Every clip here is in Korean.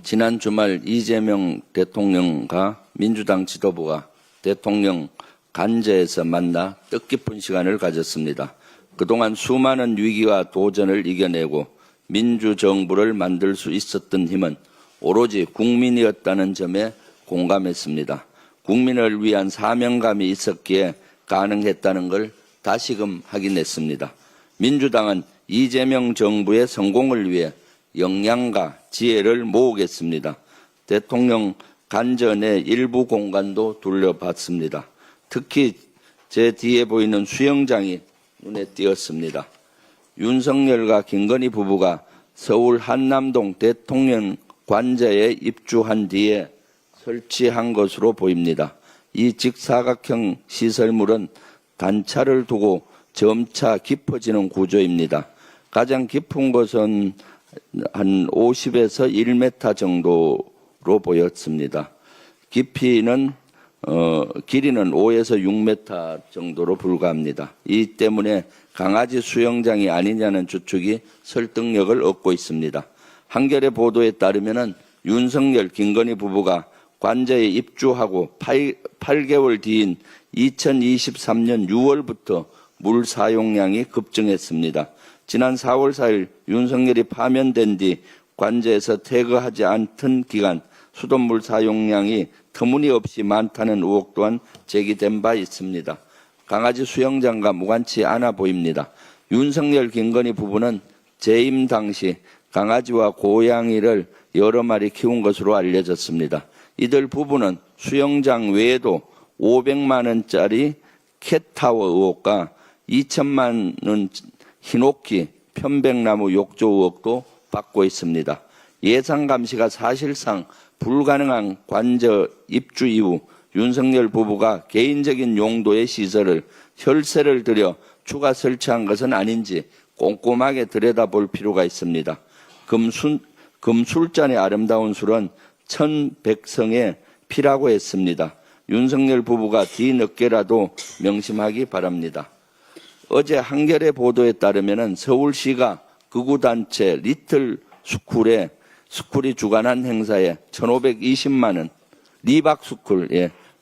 지난 주말 이재명 대통령과 민주당 지도부가 대통령 관저에서 만나 뜻깊은 시간을 가졌습니다. 그동안 수많은 위기와 도전을 이겨내고 민주정부를 만들 수 있었던 힘은 오로지 국민이었다는 점에 공감했습니다. 국민을 위한 사명감이 있었기에 가능했다는 걸 다시금 확인했습니다. 민주당은 이재명 정부의 성공을 위해 역량과 지혜를 모으겠습니다. 대통령 관저 내 일부 공간도 둘러봤습니다. 특히 제 뒤에 보이는 수영장이 눈에 띄었습니다. 윤석열과 김건희 부부가 서울 한남동 대통령 관저에 입주한 뒤에 설치한 것으로 보입니다. 이 직사각형 시설물은 단차를 두고 점차 깊어지는 구조입니다. 가장 깊은 곳은 한 50에서 1m 정도로 보였습니다. 길이는 5에서 6m 정도로 불과합니다. 이 때문에 강아지 수영장이 아니냐는 추측이 설득력을 얻고 있습니다. 한겨레 보도에 따르면 윤석열, 김건희 부부가 관저에 입주하고 8개월 뒤인 2023년 6월부터 물 사용량이 급증했습니다. 지난 4월 4일 윤석열이 파면된 뒤 관저에서 퇴거하지 않던 기간 수돗물 사용량이 터무니없이 많다는 의혹 또한 제기된 바 있습니다. 강아지 수영장과 무관치 않아 보입니다. 윤석열, 김건희 부부는 재임 당시 강아지와 고양이를 여러 마리 키운 것으로 알려졌습니다. 이들 부부는 수영장 외에도 500만 원짜리 캣타워 의혹과 2천만 원 흰옥기, 편백나무 욕조 의혹도 받고 있습니다. 예산 감시가 사실상 불가능한 관저 입주 이후 윤석열 부부가 개인적인 용도의 시설을 혈세를 들여 추가 설치한 것은 아닌지 꼼꼼하게 들여다볼 필요가 있습니다. 금술잔의 아름다운 술은 천백성의 피라고 했습니다. 윤석열 부부가 뒤늦게라도 명심하기 바랍니다. 어제 한겨레 보도에 따르면 서울시가 극우단체 리틀 스쿨이 주관한 행사에 1,520만 원,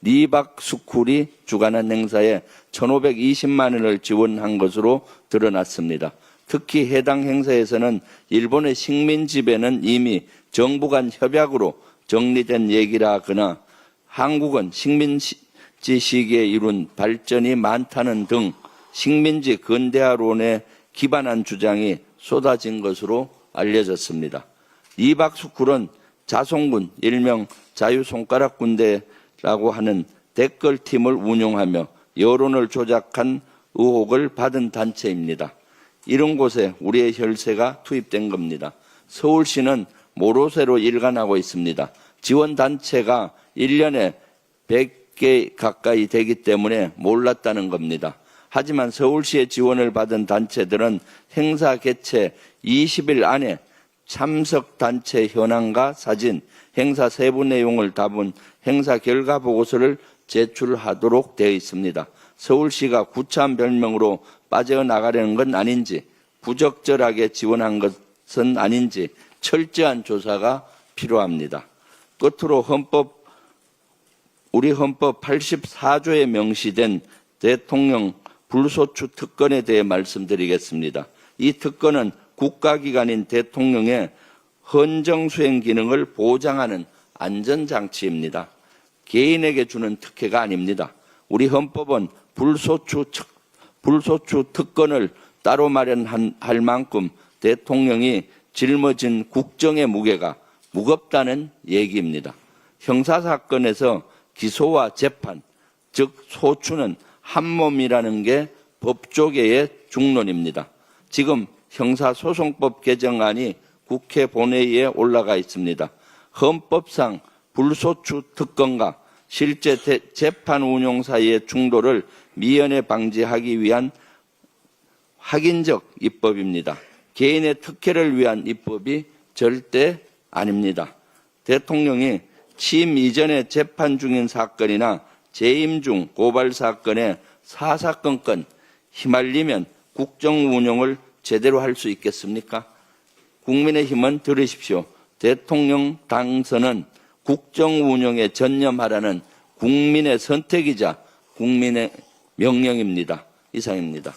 리박스쿨이 주관한 행사에 1,520만 원을 지원한 것으로 드러났습니다. 특히 해당 행사에서는 일본의 식민 지배는 이미 정부 간 협약으로 정리된 얘기라 하거나 한국은 식민지 시기에 이룬 발전이 많다는 등 식민지 근대화론에 기반한 주장이 쏟아진 것으로 알려졌습니다. 리박스쿨은 자송군, 일명 자유손가락 군대라고 하는 댓글팀을 운용하며 여론을 조작한 의혹을 받은 단체입니다. 이런 곳에 우리의 혈세가 투입된 겁니다. 서울시는 모로세로 일관하고 있습니다. 지원단체가 1년에 100개 가까이 되기 때문에 몰랐다는 겁니다. 하지만 서울시의 지원을 받은 단체들은 행사 개최 20일 안에 참석 단체 현황과 사진, 행사 세부 내용을 담은 행사 결과 보고서를 제출하도록 되어 있습니다. 서울시가 구차한 별명으로 빠져나가려는 건 아닌지, 부적절하게 지원한 것은 아닌지 철저한 조사가 필요합니다. 끝으로 우리 헌법 84조에 명시된 대통령 불소추 특권에 대해 말씀드리겠습니다. 이 특권은 국가기관인 대통령의 헌정수행 기능을 보장하는 안전장치입니다. 개인에게 주는 특혜가 아닙니다. 우리 헌법은 불소추 특권을 따로 마련할 만큼 대통령이 짊어진 국정의 무게가 무겁다는 얘기입니다. 형사사건에서 기소와 재판, 즉 소추는 한 몸이라는 게 법조계의 중론입니다. 지금 형사소송법 개정안이 국회 본회의에 올라가 있습니다. 헌법상 불소추 특권과 실제 재판 운용 사이의 충돌을 미연에 방지하기 위한 확인적 입법입니다. 개인의 특혜를 위한 입법이 절대 아닙니다. 대통령이 취임 이전에 재판 중인 사건이나 재임 중 고발 사건에 사사건건 휘말리면 국정 운영을 제대로 할 수 있겠습니까? 국민의힘은 들으십시오. 대통령 당선은 국정 운영에 전념하라는 국민의 선택이자 국민의 명령입니다. 이상입니다.